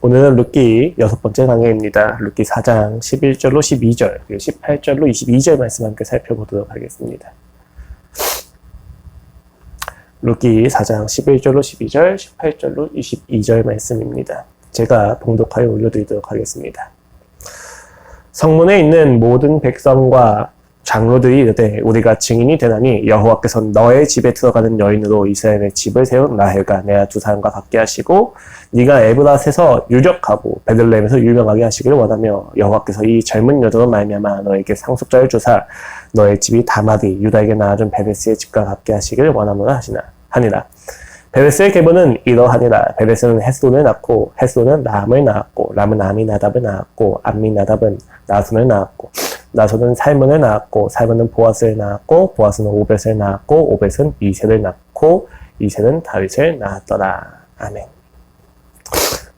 오늘은 룻기 6번째 강해입니다. 룻기 4장 11절로 12절 그리고 18절로 22절 말씀 함께 살펴보도록 하겠습니다. 룻기 4장 11절로 12절 18절로 22절 말씀입니다. 제가 봉독하여 올려드리도록 하겠습니다. 성문에 있는 모든 백성과 장로들이 이르되 우리가 증인이 되나니 여호와께서 너의 집에 들어가는 여인으로 이스라엘의 집을 세운 라헬과 레아 두 사람과 같게 하시고 네가 에브라스에서 유력하고 베들레헴에서 유명하게 하시기를 원하며 여호와께서 이 젊은 여자로 말미암아 너에게 상속자를 주사 너의 집이 다말이 유다에게 낳아준 베레스의 집과 같게 하시기를 원하노라 하니라. 베레스의 계보는 이러하니라. 베레스는 헤스론을 낳고 헤스론은 람을 낳았고 람은 아미나답을 낳았고 아미나답은 나손을 낳았고 나손은 살문을 낳았고 살문은 보아스를 낳았고 보아스는 오벳을 낳았고 오벳은 이새를 낳고 이새는 다윗을 낳았더라. 아멘.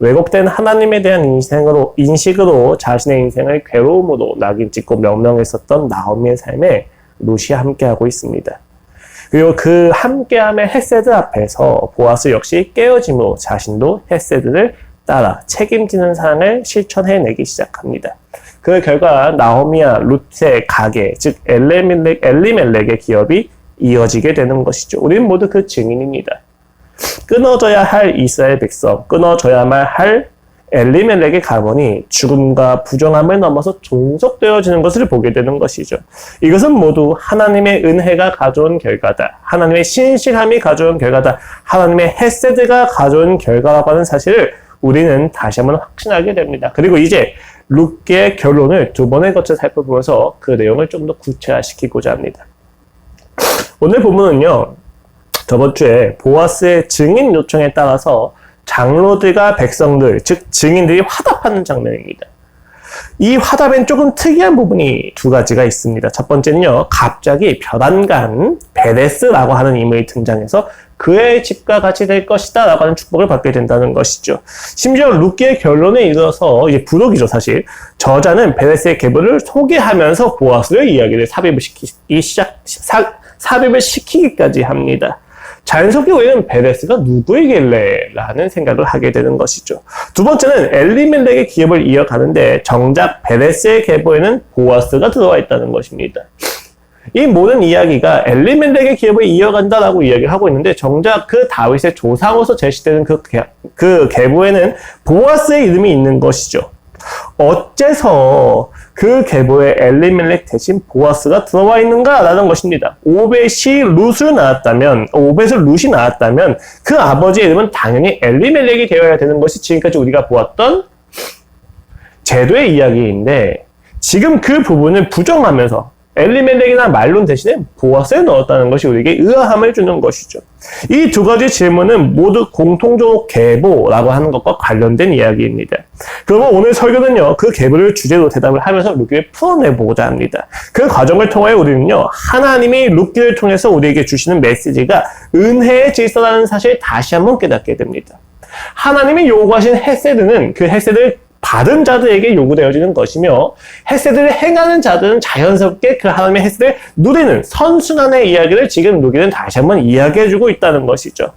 왜곡된 하나님에 대한 인식으로 자신의 인생을 괴로움으로 낙인 찍고 명명했었던 나오미의 삶에 룻이 함께하고 있습니다. 그리고 그 함께함의 헤세드 앞에서 보아스 역시 깨어짐으로 자신도 헤세드를 따라 책임지는 사랑을 실천해내기 시작합니다. 그 결과 나오미와 룻의 가게, 즉 엘리멜렉의 기업이 이어지게 되는 것이죠. 우리는 모두 그 증인입니다. 끊어져야 할 이스라엘 백성, 끊어져야만 할 엘리멜렉의 가문이 죽음과 부정함을 넘어서 종속되어지는 것을 보게 되는 것이죠. 이것은 모두 하나님의 은혜가 가져온 결과다. 하나님의 신실함이 가져온 결과다. 하나님의 헤세드가 가져온 결과라고 하는 사실을 우리는 다시 한번 확신하게 됩니다. 그리고 이제 룻기의 결론을 두 번에 거쳐 살펴보면서 그 내용을 좀 더 구체화시키고자 합니다. 오늘 본문은요, 저번 주에 보아스의 증인 요청에 따라서 장로들과 백성들, 즉 증인들이 화답하는 장면입니다. 이 화답엔 조금 특이한 부분이 두 가지가 있습니다. 첫 번째는요, 갑자기 벼단간 베레스라고 하는 인물이 등장해서 그의 집과 같이 될 것이다 라고 하는 축복을 받게 된다는 것이죠. 심지어 룻기의 결론에 이르러서 이제 부록이죠, 사실. 저자는 베레스의 계보를 소개하면서 보아스의 이야기를 삽입을 시키기까지 합니다. 자연스럽게 우리는 베레스가 누구이길래 라는 생각을 하게 되는 것이죠. 두 번째는 엘리멜렉의 기업을 이어가는데 정작 베레스의 계보에는 보아스가 들어와 있다는 것입니다. 이 모든 이야기가 엘리멜렉의 기업을 이어간다라고 이야기를 하고 있는데 정작 그 다윗의 조상으로서 제시되는 그 계보에는 보아스의 이름이 있는 것이죠. 어째서 그 계보에 엘리멜렉 대신 보아스가 들어와 있는가라는 것입니다. 오벳이 룻을 낳았다면, 오벳을 룻이 낳았다면 그 아버지의 이름은 당연히 엘리멜렉이 되어야 되는 것이 지금까지 우리가 보았던 제도의 이야기인데 지금 그 부분을 부정하면서 엘리멜렉이나 말론 대신에 보아스에 넣었다는 것이 우리에게 의아함을 주는 것이죠. 이 두 가지 질문은 모두 공통적으로 계보라고 하는 것과 관련된 이야기입니다. 그러면 오늘 설교는요, 그 계보를 주제로 대답을 하면서 룻기를 풀어내보고자 합니다. 그 과정을 통해 우리는요, 하나님이 룻기를 통해서 우리에게 주시는 메시지가 은혜의 질서라는 사실을 다시 한번 깨닫게 됩니다. 하나님이 요구하신 헤세드는 그 헤세드를 받은 자들에게 요구되어지는 것이며 헤세드를 행하는 자들은 자연스럽게 그 하나님의 헤세드를 누리는 선순환의 이야기를 지금 룻기는 다시 한번 이야기해주고 있다는 것이죠.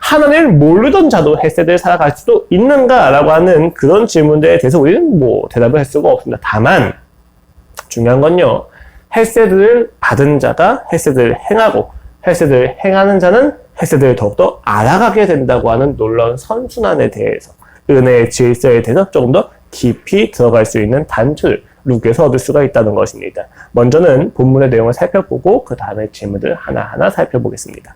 하나님을 모르던 자도 헤세드를 살아갈 수도 있는가라고 하는 그런 질문들에 대해서 우리는 대답을 할 수가 없습니다. 다만 중요한 건요, 헤세드를 받은 자가 헤세드를 행하고 헤세드를 행하는 자는 헤세드를 더욱더 알아가게 된다고 하는 놀라운 선순환에 대해서, 은혜의 질서에 대해서 조금 더 깊이 들어갈 수 있는 단초를 룻기에서 얻을 수가 있다는 것입니다. 먼저는 본문의 내용을 살펴보고 그 다음에 질문들을 하나하나 살펴보겠습니다.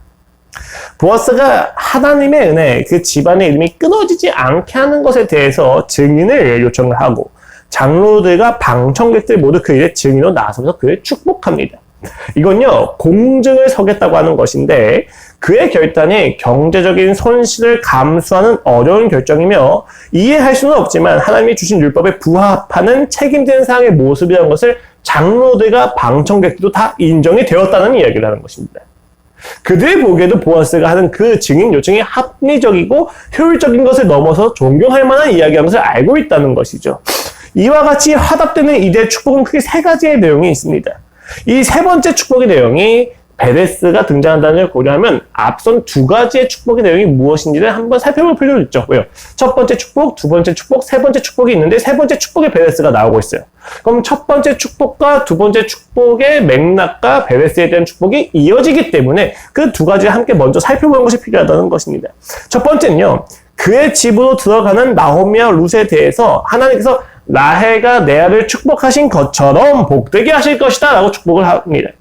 보아스가 하나님의 은혜, 그 집안의 이름이 끊어지지 않게 하는 것에 대해서 증인을 요청을 하고 장로들과 방청객들 모두 그 일의 증인으로 나서서 그를 축복합니다. 이건요, 공증을 서겠다고 하는 것인데 그의 결단이 경제적인 손실을 감수하는 어려운 결정이며 이해할 수는 없지만 하나님이 주신 율법에 부합하는 책임지는 사람의 모습이라는 것을 장로들과 방청객들도 다 인정이 되었다는 이야기를 하는 것입니다. 그들이 보기에도 보아스가 하는 그 증인 요청이 합리적이고 효율적인 것을 넘어서 존경할 만한 이야기라는 것을 알고 있다는 것이죠. 이와 같이 화답되는 이들의 축복은 크게 세 가지의 내용이 있습니다. 이 세 번째 축복의 내용이 베레스가 등장한다는 걸 고려하면 앞선 두 가지의 축복의 내용이 무엇인지를 한번 살펴볼 필요가 있죠. 왜요? 첫 번째 축복, 두 번째 축복, 세 번째 축복이 있는데 세 번째 축복의 베레스가 나오고 있어요. 그럼 첫 번째 축복과 두 번째 축복의 맥락과 베레스에 대한 축복이 이어지기 때문에 그 두 가지를 함께 먼저 살펴보는 것이 필요하다는 것입니다. 첫 번째는요. 그의 집으로 들어가는 나오미와 룻에 대해서 하나님께서 라헬과 레아를 축복하신 것처럼 복되게 하실 것이다 라고 축복을 합니다.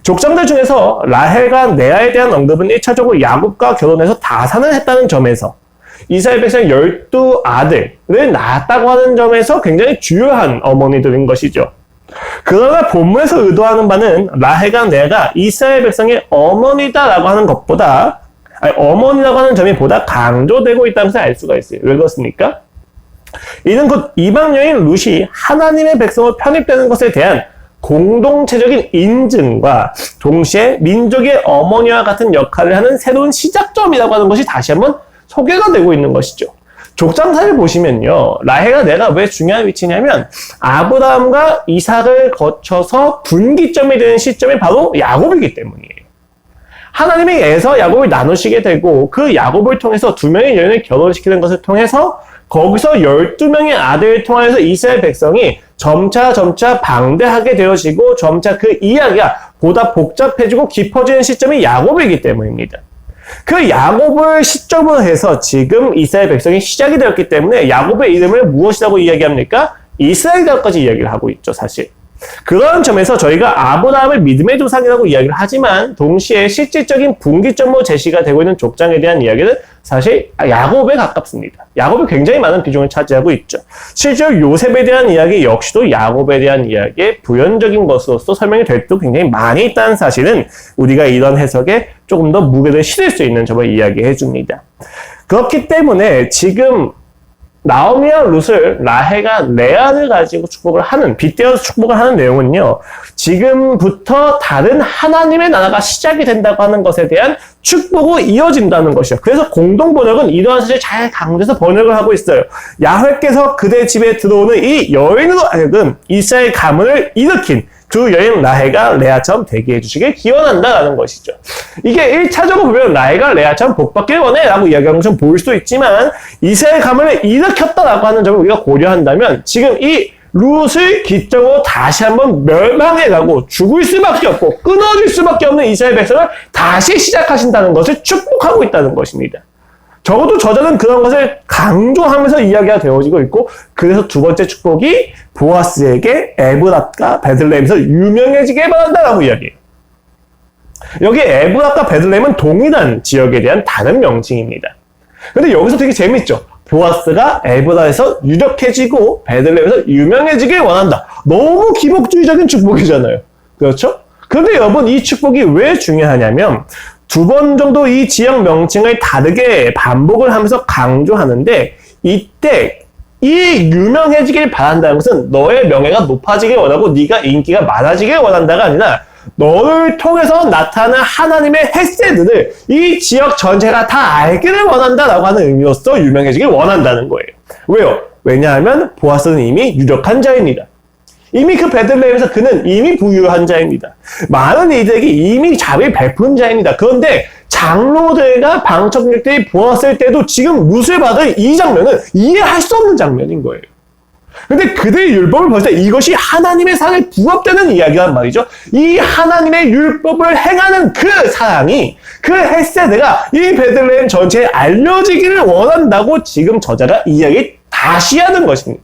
족장들 중에서 라헬과 레아에 대한 언급은 1차적으로 야곱과 결혼해서 다산을 했다는 점에서 이스라엘 백성 12아들을 낳았다고 하는 점에서 굉장히 주요한 어머니들인 것이죠. 그러나 본문에서 의도하는 바는 라헬과 레아가 이스라엘 백성의 어머니다라고 하는 것보다 어머니라고 하는 점이 보다 강조되고 있다는 것을 알 수가 있어요. 왜 그렇습니까? 이는 곧 이방 여인 룻이 하나님의 백성으로 편입되는 것에 대한 공동체적인 인증과 동시에 민족의 어머니와 같은 역할을 하는 새로운 시작점이라고 하는 것이 다시 한번 소개가 되고 있는 것이죠. 족장사를 보시면요. 라헬과 레아가 왜 중요한 위치냐면 아브라함과 이삭을 거쳐서 분기점이 되는 시점이 바로 야곱이기 때문이에요. 하나님께서 야곱을 나누시게 되고 그 야곱을 통해서 두 명의 여인을 결혼시키는 것을 통해서 거기서 12명의 아들을 통해서 이스라엘 백성이 점차 방대하게 되어지고 점차 그 이야기가 보다 복잡해지고 깊어지는 시점이 야곱이기 때문입니다. 그 야곱을 시점으로 해서 지금 이스라엘 백성이 시작이 되었기 때문에 야곱의 이름을 무엇이라고 이야기합니까? 이스라엘이라고까지 이야기를 하고 있죠, 사실. 그런 점에서 저희가 아브라함을 믿음의 조상이라고 이야기를 하지만 동시에 실질적인 분기점으로 제시가 되고 있는 족장에 대한 이야기는 사실 야곱에 가깝습니다. 야곱이 굉장히 많은 비중을 차지하고 있죠. 실제로 요셉에 대한 이야기 역시도 야곱에 대한 이야기의 부연적인 것으로서 설명이 될 때도 굉장히 많이 있다는 사실은 우리가 이런 해석에 조금 더 무게를 실을 수 있는 점을 이야기해 줍니다. 그렇기 때문에 지금 나오미와 룻을 라헬과 레아를 가지고 축복을 하는, 빗대어서 축복을 하는 내용은요, 지금부터 다른 하나님의 나라가 시작이 된다고 하는 것에 대한 축복으로 이어진다는 것이요. 그래서 공동 번역은 이러한 사실을 잘 강조해서 번역을 하고 있어요. 야훼께서 그대 집에 들어오는 이 여인으로 하여금 이스라엘 가문을 일으킨 두 여인 라헬과 레아처럼 되게 해주시길 기원한다라는 것이죠. 이게 1차적으로 보면 라헬과 레아처럼 복받기를 원해 라고 이야기하는 것처럼 보일 수도 있지만 이스라엘 가문을 일으켰다라고 하는 점을 우리가 고려한다면 지금 이 룻을 기점으로 다시 한번 멸망해가고 죽을 수밖에 없고 끊어질 수밖에 없는 이스라엘 백성을 다시 시작하신다는 것을 축복하고 있다는 것입니다. 적어도 저자는 그런 것을 강조하면서 이야기가 되어지고 있고 그래서 두 번째 축복이 보아스에게 에브랏과 베들레헴에서 유명해지게 바란다라고 이야기해요. 여기 에브랏과 베들레헴은 동일한 지역에 대한 다른 명칭입니다. 근데 여기서 되게 재밌죠. 보아스가 에브랏에서 유력해지고 베들레헴에서 유명해지길 원한다. 너무 기복주의적인 축복이잖아요. 그렇죠? 그런데 여러분 이 축복이 왜 중요하냐면 두 번 정도 이 지역 명칭을 다르게 반복을 하면서 강조하는데 이때 이 유명해지길 바란다는 것은 너의 명예가 높아지길 원하고 네가 인기가 많아지길 원한다가 아니라 너를 통해서 나타나는 하나님의 햇새들을 이 지역 전체가 다 알기를 원한다라고 하는 의미로서 유명해지길 원한다는 거예요. 왜요? 왜냐하면 보아스는 이미 유력한 자입니다. 이미 그 베들레헴에서 그는 이미 부유한 자입니다. 많은 이들에게 이미 자비를 베푼 자입니다. 그런데 장로들과 방청객들이 보았을 때도 지금 룻을 받은 이 장면은 이해할 수 없는 장면인 거예요. 근데 그들의 율법을 볼 때 이것이 하나님의 사랑에 부합되는 이야기란 말이죠. 이 하나님의 율법을 행하는 그 사랑이 그 햇세드가 이 베들레헴 전체에 알려지기를 원한다고 지금 저자가 이야기 다시 하는 것입니다.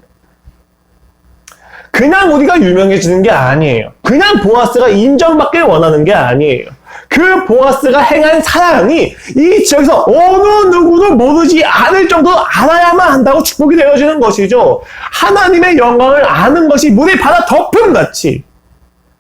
그냥 우리가 유명해지는 게 아니에요. 그냥 보아스가 인정받길 원하는 게 아니에요. 그 보아스가 행한 사랑이 이 지역에서 어느 누구도 모르지 않을 정도로 알아야만 한다고 축복이 되어지는 것이죠. 하나님의 영광을 아는 것이 물에 바다 덮음같이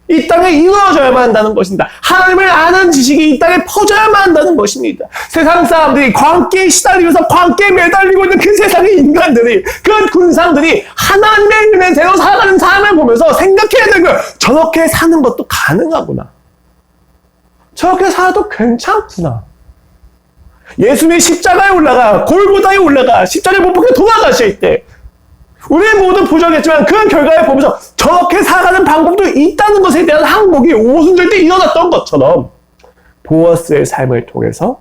이 땅에 이루어져야만 한다는 것입니다. 하나님을 아는 지식이 이 땅에 퍼져야만 한다는 것입니다. 세상 사람들이 광기에 시달리면서 광기에 매달리고 있는 그 세상의 인간들이 그 군상들이 하나님의 은혜대로 살아가는 사람을 보면서 생각해야 되는 거예요. 저렇게 사는 것도 가능하구나. 저렇게 살아도 괜찮구나. 예수님이 십자가에 올라가 골고다에 올라가 십자가에 못 박혀 돌아가실 때 우리 모두 부정했지만 그 결과를 보면서 저렇게 살아가는 방법도 있다는 것에 대한 항목이 오순절 때 일어났던 것처럼 보아스의 삶을 통해서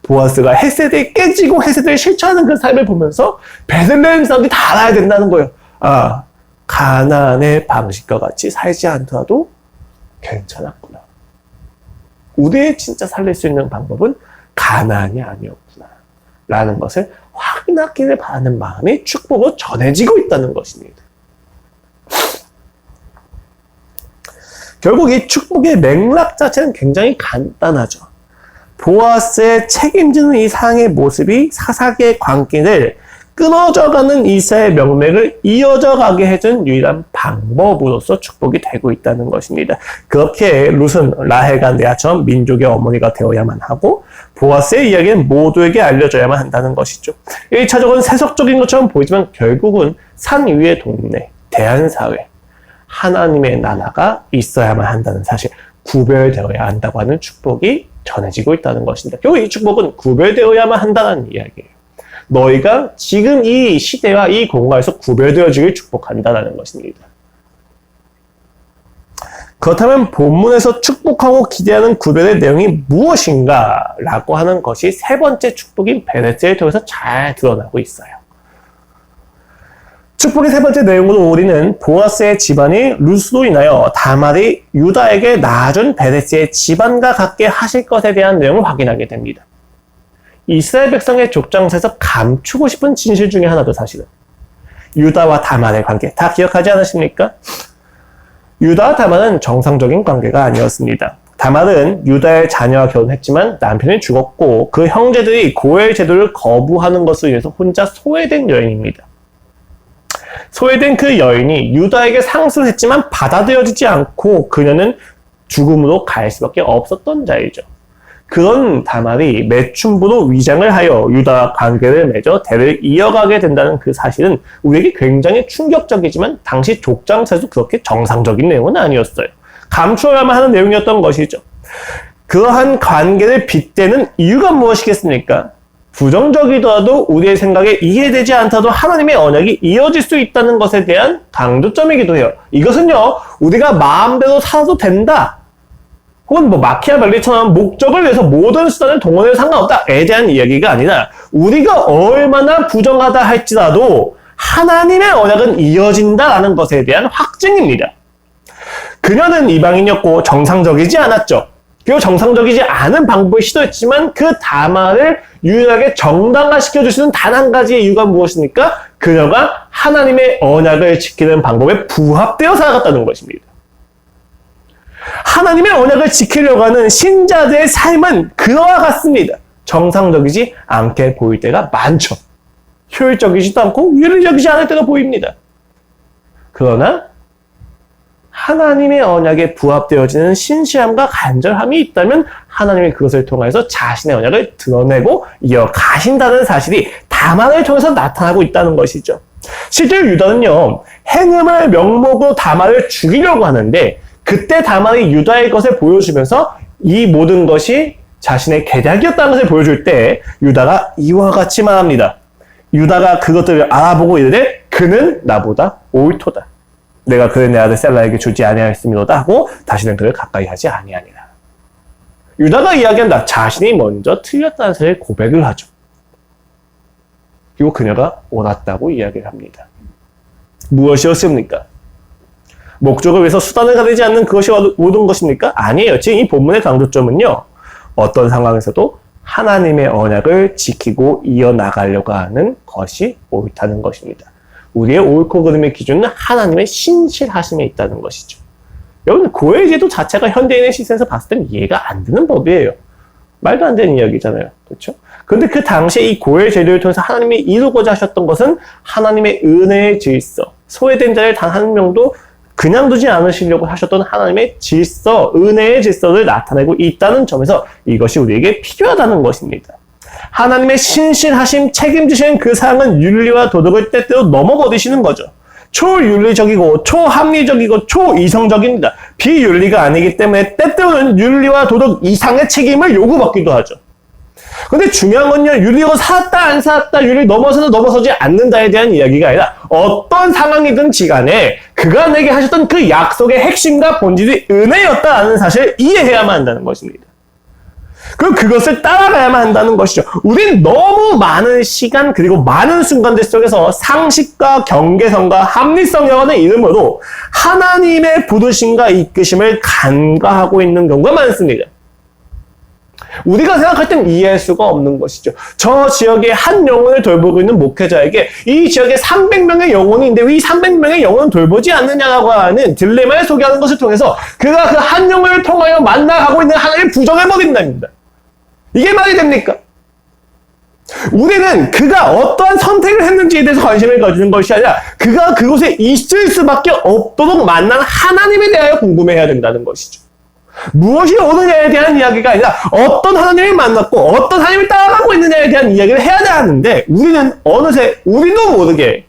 보아스가 헤세드에 깨지고 헤세드에 실천하는 그 삶을 보면서 베들레헴 사람들이 다 알아야 된다는 거예요. 아, 가나안의 방식과 같이 살지 않더라도 괜찮았구나. 우리의 진짜 살릴 수 있는 방법은 가나안이 아니었구나. 라는 것을 확인하기를 바라는 마음이 축복으로 전해지고 있다는 것입니다. 결국 이 축복의 맥락 자체는 굉장히 간단하죠. 보아스의 책임지는 이 사랑의 모습이 사사기의 관계를 끊어져가는 이사의 명맥을 이어져가게 해준 유일한 방법으로서 축복이 되고 있다는 것입니다. 그렇게 룻은 라헬과 레아처럼 민족의 어머니가 되어야만 하고 보아스의 이야기는 모두에게 알려져야만 한다는 것이죠. 1차적으로는 세속적인 것처럼 보이지만 결국은 산 위의 동네, 대한사회, 하나님의 나라가 있어야만 한다는 사실, 구별되어야 한다고 하는 축복이 전해지고 있다는 것입니다. 결국 이 축복은 구별되어야만 한다는 이야기예요. 너희가 지금 이 시대와 이 공간에서 구별되어지길 축복한다는 것입니다. 그렇다면 본문에서 축복하고 기대하는 구별의 내용이 무엇인가 라고 하는 것이 세 번째 축복인 베레스를 통해서 잘 드러나고 있어요. 축복의 세 번째 내용으로 우리는 보아스의 집안이 룻으로 인하여 다말이 유다에게 낳아준 베레스의 집안과 같게 하실 것에 대한 내용을 확인하게 됩니다. 이스라엘 백성의 족장에서 감추고 싶은 진실 중에 하나도 사실은 유다와 다말의 관계, 다 기억하지 않으십니까? 유다와 다말은 정상적인 관계가 아니었습니다. 다말은 유다의 자녀와 결혼했지만 남편이 죽었고 그 형제들이 고엘 제도를 거부하는 것으로 인해서 혼자 소외된 여인입니다. 소외된 그 여인이 유다에게 상수를 했지만 받아들여지지 않고 그녀는 죽음으로 갈 수밖에 없었던 자이죠. 그런 다말이 매춘부로 위장을 하여 유다와 관계를 맺어 대를 이어가게 된다는 그 사실은 우리에게 굉장히 충격적이지만 당시 족장에서도 그렇게 정상적인 내용은 아니었어요. 감추어야만 하는 내용이었던 것이죠. 그러한 관계를 빗대는 이유가 무엇이겠습니까? 부정적이더라도 우리의 생각에 이해되지 않더라도 하나님의 언약이 이어질 수 있다는 것에 대한 강조점이기도 해요. 이것은요, 우리가 마음대로 살아도 된다. 혹은 마키아벨리처럼 목적을 위해서 모든 수단을 동원해도 상관없다에 대한 이야기가 아니라 우리가 얼마나 부정하다 할지라도 하나님의 언약은 이어진다라는 것에 대한 확증입니다. 그녀는 이방인이었고 정상적이지 않았죠. 그리고 정상적이지 않은 방법을 시도했지만 그 다말을 유일하게 정당화시켜주시는 단 한 가지의 이유가 무엇입니까? 그녀가 하나님의 언약을 지키는 방법에 부합되어 살아갔다는 것입니다. 하나님의 언약을 지키려고 하는 신자들의 삶은 그와 같습니다. 정상적이지 않게 보일 때가 많죠. 효율적이지도 않고 윤리적이지 않을 때가 보입니다. 그러나 하나님의 언약에 부합되어지는 신실함과 간절함이 있다면 하나님이 그것을 통해서 자신의 언약을 드러내고 이어가신다는 사실이 다말을 통해서 나타나고 있다는 것이죠. 실제로 유다는요, 행음을 명목으로 다말을 죽이려고 하는데 그때 다말이 유다의 것을 보여주면서 이 모든 것이 자신의 계략이었다는 것을 보여줄 때 유다가 이와 같이 말합니다. 유다가 그것들을 알아보고 이르되 그는 나보다 옳도다. 내가 그를 내 아들 셀라에게 주지 아니하였음이로다 하고 다시는 그를 가까이 하지 아니하니라. 유다가 이야기한다. 자신이 먼저 틀렸다는 사실을 고백을 하죠. 그리고 그녀가 옳았다고 이야기를 합니다. 무엇이었습니까? 목적을 위해서 수단을 가리지 않는 그것이 옳은 것입니까? 아니에요. 지금 이 본문의 강조점은요, 어떤 상황에서도 하나님의 언약을 지키고 이어나가려고 하는 것이 옳다는 것입니다. 우리의 옳고 그름의 기준은 하나님의 신실하심에 있다는 것이죠. 여러분, 고해제도 자체가 현대인의 시선에서 봤을 땐 이해가 안 되는 법이에요. 말도 안 되는 이야기잖아요. 그렇죠? 그런데 그 당시에 이 고해제도를 통해서 하나님이 이루고자 하셨던 것은 하나님의 은혜의 질서, 소외된 자를 단 한 명도 그냥 두지 않으시려고 하셨던 하나님의 질서, 은혜의 질서를 나타내고 있다는 점에서 이것이 우리에게 필요하다는 것입니다. 하나님의 신실하심, 책임지시는 그 사랑은 윤리와 도덕을 때때로 넘어버리시는 거죠. 초윤리적이고 초합리적이고 초이성적입니다. 비윤리가 아니기 때문에 때때로는 윤리와 도덕 이상의 책임을 요구받기도 하죠. 근데 중요한 건요, 윤리가 살았다 안 살았다, 윤리 넘어서는 넘어서지 않는다에 대한 이야기가 아니라 어떤 상황이든 지간에 그가 내게 하셨던 그 약속의 핵심과 본질이 은혜였다라는 사실을 이해해야만 한다는 것입니다. 그리고 그것을 따라가야만 한다는 것이죠. 우린 너무 많은 시간 그리고 많은 순간들 속에서 상식과 경계성과 합리성이라는 이름으로 하나님의 부르심과 이끄심을 간과하고 있는 경우가 많습니다. 우리가 생각할 땐 이해할 수가 없는 것이죠. 저 지역에 한 영혼을 돌보고 있는 목회자에게 이 지역에 300명의 영혼이 있는데 왜 이 300명의 영혼을 돌보지 않느냐라고 하는 딜레마를 소개하는 것을 통해서 그가 그 한 영혼을 통하여 만나가고 있는 하나님을 부정해버린답니다. 이게 말이 됩니까? 우리는 그가 어떠한 선택을 했는지에 대해서 관심을 가지는 것이 아니라 그가 그곳에 있을 수밖에 없도록 만난 하나님에 대하여 궁금해해야 된다는 것이죠. 무엇이 옳으냐에 대한 이야기가 아니라 어떤 하나님을 만났고 어떤 하나님을 따라가고 있느냐에 대한 이야기를 해야 하는데 우리는 어느새 우리도 모르게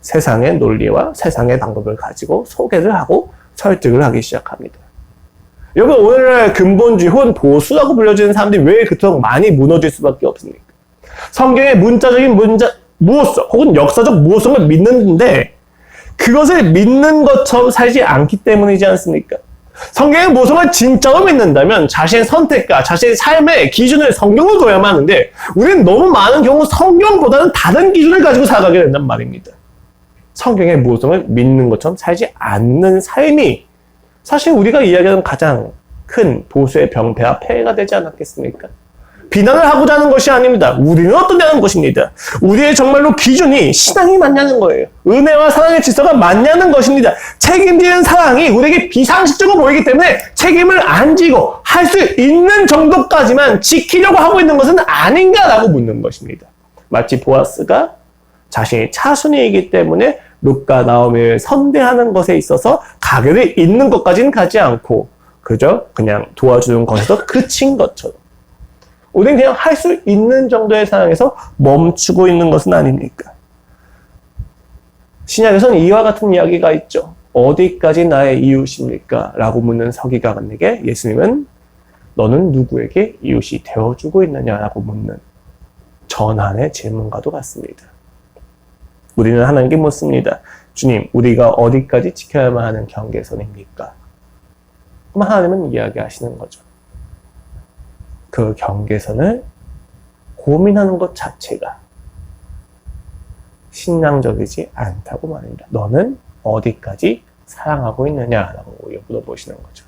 세상의 논리와 세상의 방법을 가지고 소개를 하고 설득을 하기 시작합니다. 여러분, 오늘날 근본주의 혹은 보수라고 불려지는 사람들이 왜 그토록 많이 무너질 수밖에 없습니까? 성경의 문자적인 무엇성 혹은 역사적 무엇성을 믿는데 그것을 믿는 것처럼 살지 않기 때문이지 않습니까? 성경의 모성을 진짜로 믿는다면 자신의 선택과 자신의 삶의 기준을 성경으로 둬야만 하는데 우리는 너무 많은 경우 성경보다는 다른 기준을 가지고 살아가게 된단 말입니다. 성경의 모성을 믿는 것처럼 살지 않는 삶이 사실 우리가 이야기하는 가장 큰 보수의 병폐와 폐해가 되지 않았겠습니까? 비난을 하고자 하는 것이 아닙니다. 우리는 어떠냐는 것입니다. 우리의 정말로 기준이 신앙이 맞냐는 거예요. 은혜와 사랑의 질서가 맞냐는 것입니다. 책임지는 사랑이 우리에게 비상식적으로 보이기 때문에 책임을 안 지고 할 수 있는 정도까지만 지키려고 하고 있는 것은 아닌가라고 묻는 것입니다. 마치 보아스가 자신이 차순위이기 때문에 룻과 나오미를 선대하는 것에 있어서 가게를 잇는 것까지는 가지 않고 그저 그냥 도와주는 것에서 그친 것처럼 우리는 그냥 할 수 있는 정도의 사랑에서 멈추고 있는 것은 아닙니까? 신약에서는 이와 같은 이야기가 있죠. 어디까지 나의 이웃입니까? 라고 묻는 서기관에게 예수님은 너는 누구에게 이웃이 되어주고 있느냐라고 묻는 전환의 질문과도 같습니다. 우리는 하나님께 묻습니다. 주님, 우리가 어디까지 지켜야만 하는 경계선입니까? 그럼 하나님은 이야기하시는 거죠. 그 경계선을 고민하는 것 자체가 신앙적이지 않다고 말합니다. 너는 어디까지 사랑하고 있느냐라고 물어보시는 거죠.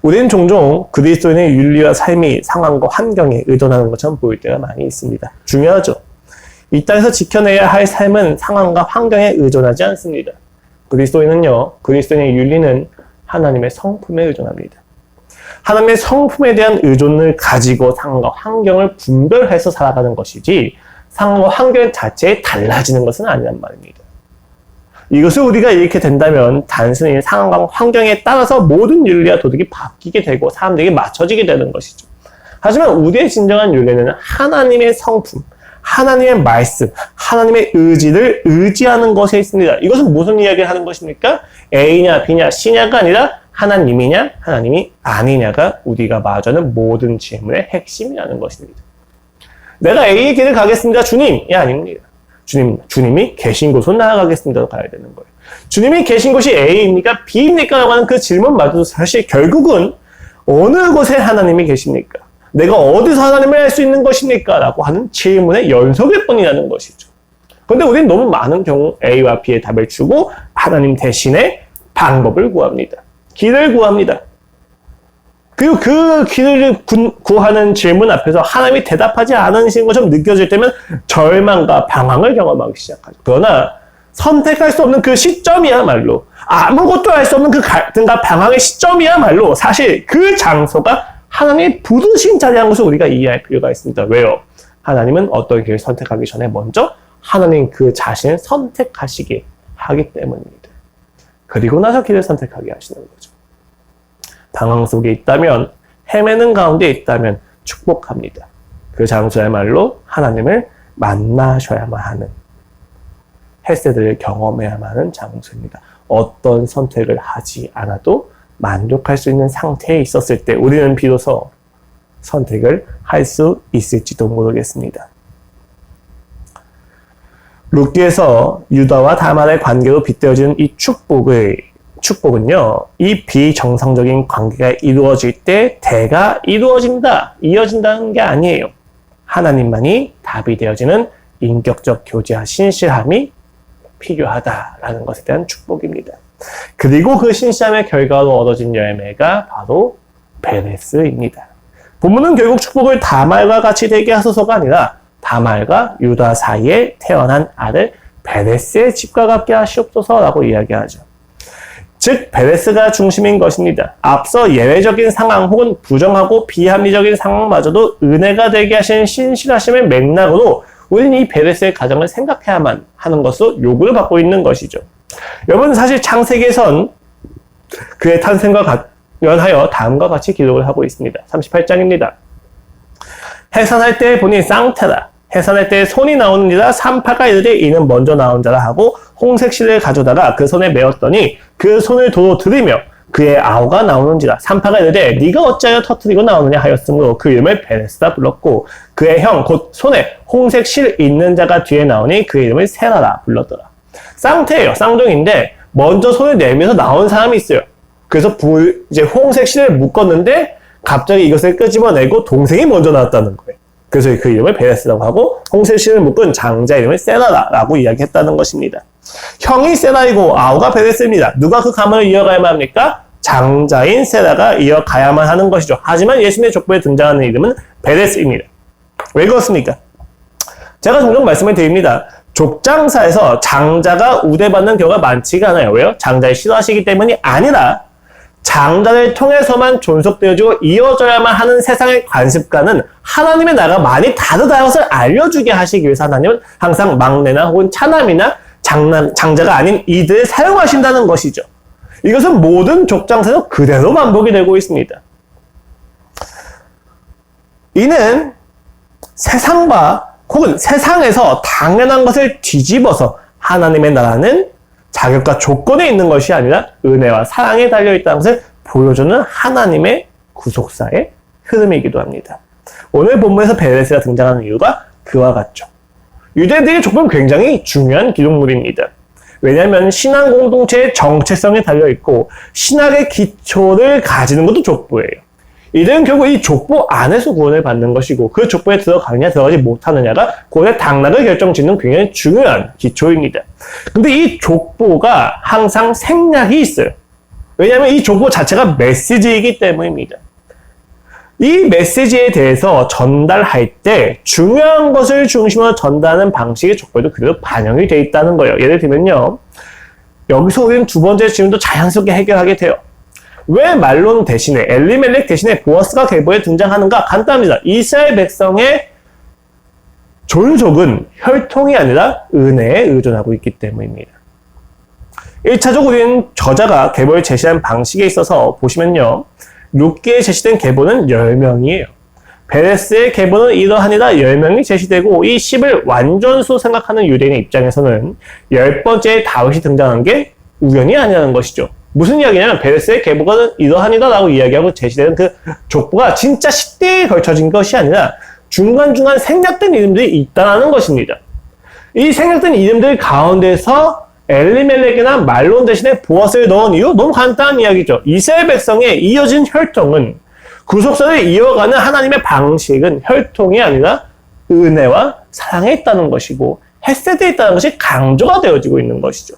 우리는 종종 그리스도인의 윤리와 삶이 상황과 환경에 의존하는 것처럼 보일 때가 많이 있습니다. 중요하죠. 이 땅에서 지켜내야 할 삶은 상황과 환경에 의존하지 않습니다. 그리스도인의 윤리는 하나님의 성품에 의존합니다. 하나님의 성품에 대한 의존을 가지고 상황과 환경을 분별해서 살아가는 것이지 상황과 환경 자체에 달라지는 것은 아니란 말입니다. 이것을 우리가 이렇게 된다면 단순히 상황과 환경에 따라서 모든 윤리와 도덕이 바뀌게 되고 사람들에게 맞춰지게 되는 것이죠. 하지만 우리의 진정한 윤리는 하나님의 성품, 하나님의 말씀, 하나님의 의지를 의지하는 것에 있습니다. 이것은 무슨 이야기를 하는 것입니까? A냐, B냐, C냐가 아니라 하나님이냐, 하나님이 아니냐가 우리가 마주하는 모든 질문의 핵심이라는 것입니다. 내가 A의 길을 가겠습니다. 주님이 아닙니다. 주님이 계신 곳으로 나아가겠습니다. 가야 되는 거예요. 주님이 계신 곳이 A입니까? B입니까? 라고 하는 그 질문마저도 사실 결국은 어느 곳에 하나님이 계십니까? 내가 어디서 하나님을 알 수 있는 것입니까? 라고 하는 질문의 연속일 뿐이라는 것이죠. 그런데 우리는 너무 많은 경우 A와 B의 답을 주고 하나님 대신에 방법을 구합니다. 길을 구합니다. 그리고 그 길을 구하는 질문 앞에서 하나님이 대답하지 않으시는 것처럼 느껴질 때면 절망과 방황을 경험하기 시작하죠. 그러나 선택할 수 없는 그 시점이야말로 아무것도 할 수 없는 그 갈등과 방황의 시점이야말로 사실 그 장소가 하나님의 부르신 자리라는 것을 우리가 이해할 필요가 있습니다. 왜요? 하나님은 어떤 길을 선택하기 전에 먼저 하나님 그 자신을 선택하시게 하기 때문입니다. 그리고 나서 길을 선택하게 하시는 거죠. 방황 속에 있다면, 헤매는 가운데 있다면 축복합니다. 그 장소야말로 하나님을 만나셔야만 하는, 헤세드를 경험해야만 하는 장소입니다. 어떤 선택을 하지 않아도 만족할 수 있는 상태에 있었을 때 우리는 비로소 선택을 할 수 있을지도 모르겠습니다. 룻기에서 유다와 다말의 관계로 빗대어지는 이 축복은요, 이 비정상적인 관계가 이루어질 때 대가 이어진다는 게 아니에요. 하나님만이 답이 되어지는 인격적 교제와 신실함이 필요하다라는 것에 대한 축복입니다. 그리고 그 신실함의 결과로 얻어진 열매가 바로 베레스입니다. 본문은 결국 축복을 다말과 같이 되게 하소서가 아니라 다말과 유다 사이에 태어난 아들 베레스의 집과 같게 하시옵소서라고 이야기하죠. 즉 베레스가 중심인 것입니다. 앞서 예외적인 상황 혹은 부정하고 비합리적인 상황마저도 은혜가 되게 하시는 신실하심의 맥락으로 우리는 이 베레스의 가정을 생각해야만 하는 것으로 요구를 받고 있는 것이죠. 여러분 사실 창세기에선 그의 탄생과 관련하여 다음과 같이 기록을 하고 있습니다. 38장입니다. 해산할 때 보니 쌍태라. 해산할 때 손이 나오는지라 산파가 이르되 이는 먼저 나온 자라 하고 홍색 실을 가져다가 그 손에 메었더니 그 손을 도로 들이며 그의 아우가 나오는지라. 산파가 이르되 네가 어찌하여 터뜨리고 나오느냐 하였으므로 그 이름을 베레스라 불렀고 그의 형 곧 손에 홍색 실 있는 자가 뒤에 나오니 그의 이름을 세라라 불렀더라. 쌍태예요. 쌍둥이인데 먼저 손을 내면서 나온 사람이 있어요. 그래서 이제 홍색 실을 묶었는데 갑자기 이것을 끄집어내고 동생이 먼저 나왔다는 거예요. 그래서 그 이름을 베레스라고 하고 홍색 실을 묶은 장자 이름을 세라라고 이야기했다는 것입니다. 형이 세라이고 아우가 베레스입니다. 누가 그 가문을 이어가야만 합니까? 장자인 세라가 이어가야만 하는 것이죠. 하지만 예수님의 족보에 등장하는 이름은 베레스입니다. 왜 그렇습니까? 제가 종종 말씀을 드립니다. 족장사에서 장자가 우대받는 경우가 많지가 않아요. 왜요? 장자를 싫어하시기 때문이 아니라 장자를 통해서만 존속되어지고 이어져야만 하는 세상의 관습과는 하나님의 나라가 많이 다르다는 것을 알려주게 하시기 위해서 하나님은 항상 막내나 혹은 차남이나 장자가 아닌 이들을 사용하신다는 것이죠. 이것은 모든 족장사에서 그대로 반복이 되고 있습니다. 이는 세상과 혹은 세상에서 당연한 것을 뒤집어서 하나님의 나라는 자격과 조건에 있는 것이 아니라 은혜와 사랑에 달려있다는 것을 보여주는 하나님의 구속사의 흐름이기도 합니다. 오늘 본문에서 베레스가 등장하는 이유가 그와 같죠. 유대인들의 족보는 굉장히 중요한 기록물입니다. 왜냐하면 신앙 공동체의 정체성에 달려있고 신학의 기초를 가지는 것도 족보예요. 이들은 결국 이 족보 안에서 구원을 받는 것이고 그 족보에 들어가느냐 들어가지 못하느냐가 구원의 당락을 결정짓는 굉장히 중요한 기초입니다. 근데 이 족보가 항상 생략이 있어요. 왜냐하면 이 족보 자체가 메시지이기 때문입니다. 이 메시지에 대해서 전달할 때 중요한 것을 중심으로 전달하는 방식의 족보에도 그대로 반영이 되어 있다는 거예요. 예를 들면요. 여기서 우리는 두 번째 질문도 자연스럽게 해결하게 돼요. 왜 말론 대신에 엘리멜렉 대신에 보아스가 계보에 등장하는가? 간단합니다. 이스라엘 백성의 존속은 혈통이 아니라 은혜에 의존하고 있기 때문입니다. 1차적으로 우리는 저자가 계보를 제시한 방식에 있어서 보시면요. 룻기에 제시된 계보는 10명이에요. 베레스의 계보는 이러하니라 10명이 제시되고 이 10을 완전수 생각하는 유대인의 입장에서는 10번째 다윗이 등장한 게 우연이 아니라는 것이죠. 무슨 이야기냐면 베레스의 계보가 이러하니라 라고 이야기하고 제시되는 그 족보가 진짜 10대에 걸쳐진 것이 아니라 중간중간 생략된 이름들이 있다는 것입니다. 이 생략된 이름들 가운데서 엘리멜렉이나 말론 대신에 보아스를 넣은 이유? 너무 간단한 이야기죠. 이스라엘 백성의 이어진 혈통은 구속사를 이어가는 하나님의 방식은 혈통이 아니라 은혜와 사랑에 있다는 것이고 헤세드에 있다는 것이 강조가 되어지고 있는 것이죠.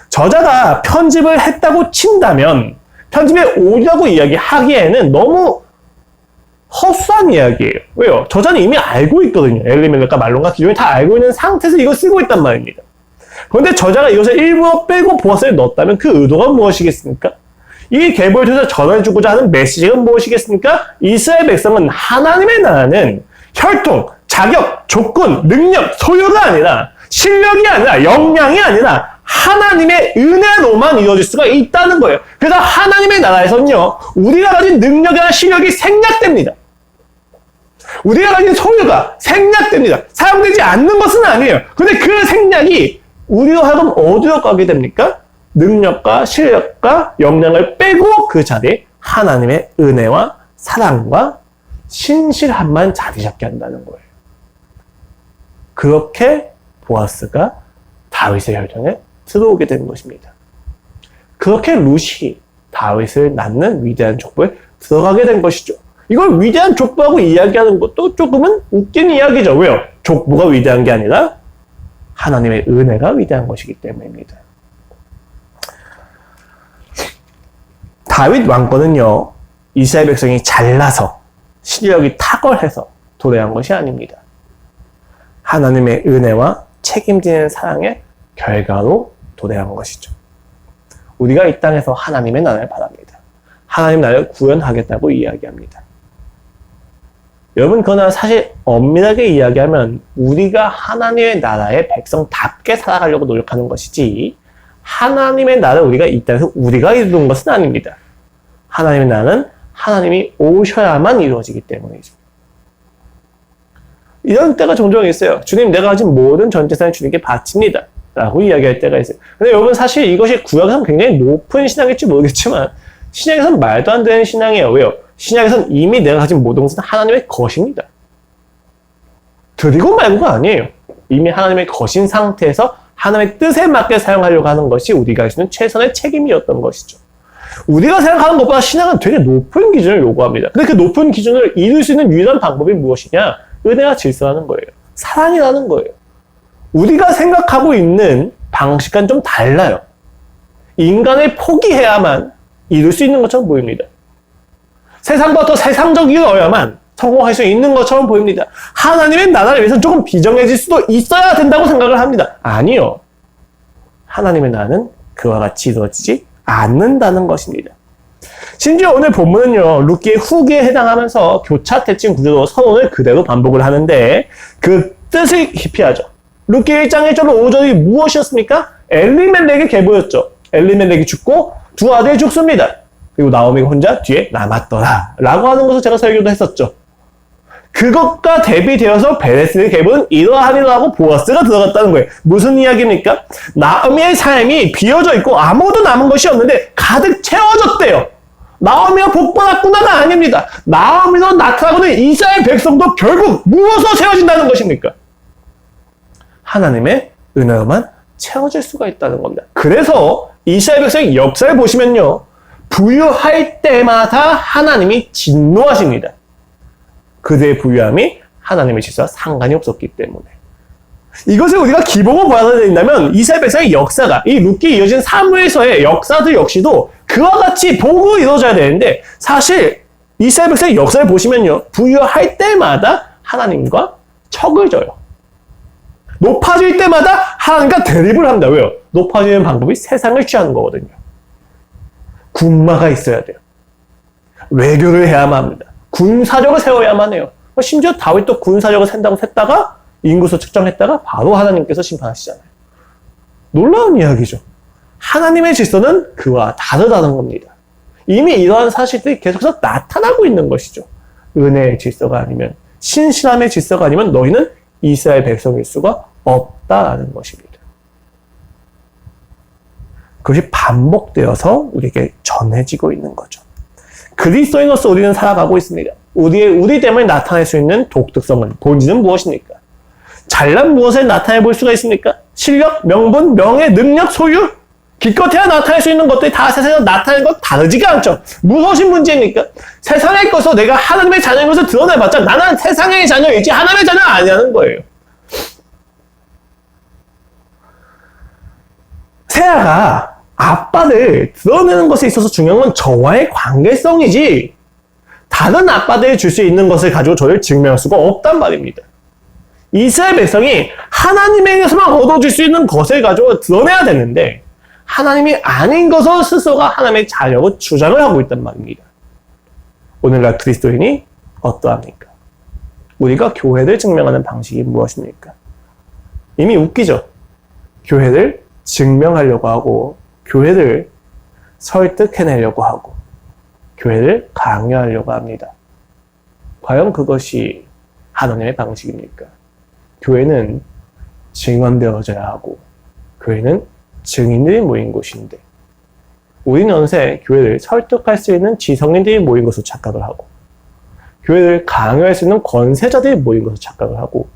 저자가 편집을 했다고 친다면 편집에 오류라고 이야기하기에는 너무 허술한 이야기예요. 왜요? 저자는 이미 알고 있거든요. 엘리멜렉과 말론과 기존에 다 알고 있는 상태에서 이걸 쓰고 있단 말입니다. 그런데 저자가 이것을 일부러 빼고 보아스를 넣었다면 그 의도가 무엇이겠습니까? 이 계보에 대해서 전해주고자 하는 메시지가 무엇이겠습니까? 이스라엘 백성은 하나님의 나라는 혈통, 자격, 조건, 능력, 소유가 아니라 실력이 아니라 역량이 아니라 하나님의 은혜로만 이루어질 수가 있다는 거예요. 그래서 하나님의 나라에서는요. 우리가 가진 능력이나 실력이 생략됩니다. 우리가 가진 소유가 생략됩니다. 사용되지 않는 것은 아니에요. 그런데 그 생략이 우리로 하여금 어디로 가게 됩니까? 능력과 실력과 역량을 빼고 그 자리에 하나님의 은혜와 사랑과 신실함만 자리 잡게 한다는 거예요. 그렇게 보아스가 다윗의 혈전에 들어오게 된 것입니다. 그렇게 룻이 다윗을 낳는 위대한 족보에 들어가게 된 것이죠. 이걸 위대한 족보하고 이야기하는 것도 조금은 웃긴 이야기죠. 왜요? 족보가 위대한 게 아니라 하나님의 은혜가 위대한 것이기 때문입니다. 다윗 왕권은요, 이스라엘 백성이 잘나서 실력이 탁월해서 도래한 것이 아닙니다. 하나님의 은혜와 책임지는 사랑의 결과로 도래한 것이죠. 우리가 이 땅에서 하나님의 나라를 바랍니다. 하나님 나라를 구현하겠다고 이야기합니다. 여러분, 그러나 사실 엄밀하게 이야기하면 우리가 하나님의 나라의 백성답게 살아가려고 노력하는 것이지, 하나님의 나라를 우리가 이 땅에서 우리가 이루는 것은 아닙니다. 하나님의 나라는 하나님이 오셔야만 이루어지기 때문이죠. 이런 때가 종종 있어요. 주님, 내가 가진 모든 전 재산을 주님께 바칩니다 라고 이야기할 때가 있어요. 근데 여러분, 사실 이것이 구약에서는 굉장히 높은 신앙일지 모르겠지만 신약에서는 말도 안 되는 신앙이에요. 왜요? 신약에서는 이미 내가 가진 모든 것은 하나님의 것입니다. 드리고 말고가 아니에요. 이미 하나님의 것인 상태에서 하나님의 뜻에 맞게 사용하려고 하는 것이 우리가 할 수 있는 최선의 책임이었던 것이죠. 우리가 생각하는 것보다 신앙은 되게 높은 기준을 요구합니다. 근데 그 높은 기준을 이룰 수 있는 유일한 방법이 무엇이냐? 은혜와 질서라는 거예요. 사랑이라는 거예요. 우리가 생각하고 있는 방식과는 좀 달라요. 인간을 포기해야만 이룰 수 있는 것처럼 보입니다. 세상보다 더 세상적이어야만 성공할 수 있는 것처럼 보입니다. 하나님의 나라를 위해서는 조금 비정해질 수도 있어야 된다고 생각을 합니다. 아니요. 하나님의 나라는 그와 같이 이루어지지 않는다는 것입니다. 심지어 오늘 본문은요, 룻기의 후기에 해당하면서 교차대칭 구조로 서론을 그대로 반복을 하는데 그 뜻을 기피하죠. 룻기 1장 1절로 5절이 무엇이었습니까? 엘리멜렉의 계보였죠. 엘리멜렉이 죽고 두 아들이 죽습니다. 그리고 나오미가 혼자 뒤에 남았더라 라고 하는 것을 제가 설교도 했었죠. 그것과 대비되어서 베레스의 계보는 이러하리라 하고 보아스가 들어갔다는 거예요. 무슨 이야기입니까? 나오미의 삶이 비어져 있고 아무도 남은 것이 없는데 가득 채워졌대요. 나오미가 복받았구나가 아닙니다. 나오미로 나타나고는 이스라엘 백성도 결국 무엇으로 채워진다는 것입니까? 하나님의 은혜로만 채워질 수가 있다는 겁니다. 그래서 이스라엘 백성의 역사를 보시면요, 부유할 때마다 하나님이 진노하십니다. 그들의 부유함이 하나님의 질서와 상관이 없었기 때문에. 이것을 우리가 기본으로 봐야 된다면 이스라엘 백성의 역사가, 이 룻기에 이어진 사무엘서의 역사들 역시도 그와 같이 보고 이루어져야 되는데, 사실 이스라엘 백성의 역사를 보시면요, 부유할 때마다 하나님과 척을 져요. 높아질 때마다 하나님과 대립을 합니다. 왜요? 높아지는 방법이 세상을 취하는 거거든요. 군마가 있어야 돼요. 외교를 해야만 합니다. 군사력을 세워야만 해요. 심지어 다윗도 군사력을 센다고 셌다가 인구수 측정했다가 바로 하나님께서 심판하시잖아요. 놀라운 이야기죠. 하나님의 질서는 그와 다르다는 겁니다. 이미 이러한 사실들이 계속해서 나타나고 있는 것이죠. 은혜의 질서가 아니면, 신실함의 질서가 아니면 너희는 이스라엘 백성일 수가 없다라는 것입니다. 그것이 반복되어서 우리에게 전해지고 있는 거죠. 그리스도인으로서 우리는 살아가고 있습니다. 우리 때문에 나타낼 수 있는 독특성은, 본질은 무엇입니까? 잘난 무엇을 나타내 볼 수가 있습니까? 실력, 명분, 명예, 능력, 소유? 기껏해야 나타낼 수 있는 것들이 다 세상에서 나타내는 것 다르지가 않죠. 무엇이 문제입니까? 세상의 것을 내가 하나님의 자녀인 것을 드러내봤자 나는 세상의 자녀이지 하나님의 자녀 아니라는 거예요. 세아가 아빠를 드러내는 것에 있어서 중요한 건 저와의 관계성이지 다른 아빠들이 줄 수 있는 것을 가지고 저를 증명할 수가 없단 말입니다. 이스라엘 백성이 하나님에게서만 얻어질 수 있는 것을 가지고 드러내야 되는데 하나님이 아닌 것을 스스로가 하나님의 자녀로 주장을 하고 있단 말입니다. 오늘날 그리스도인이 어떠합니까? 우리가 교회를 증명하는 방식이 무엇입니까? 이미 웃기죠? 교회를 증명하려고 하고 교회를 설득해내려고 하고 교회를 강요하려고 합니다. 과연 그것이 하나님의 방식입니까? 교회는 증언되어져야 하고 교회는 증인들이 모인 곳인데 우리는 어느새 교회를 설득할 수 있는 지성인들이 모인 것으로 착각을 하고 교회를 강요할 수 있는 권세자들이 모인 것으로 착각을 하고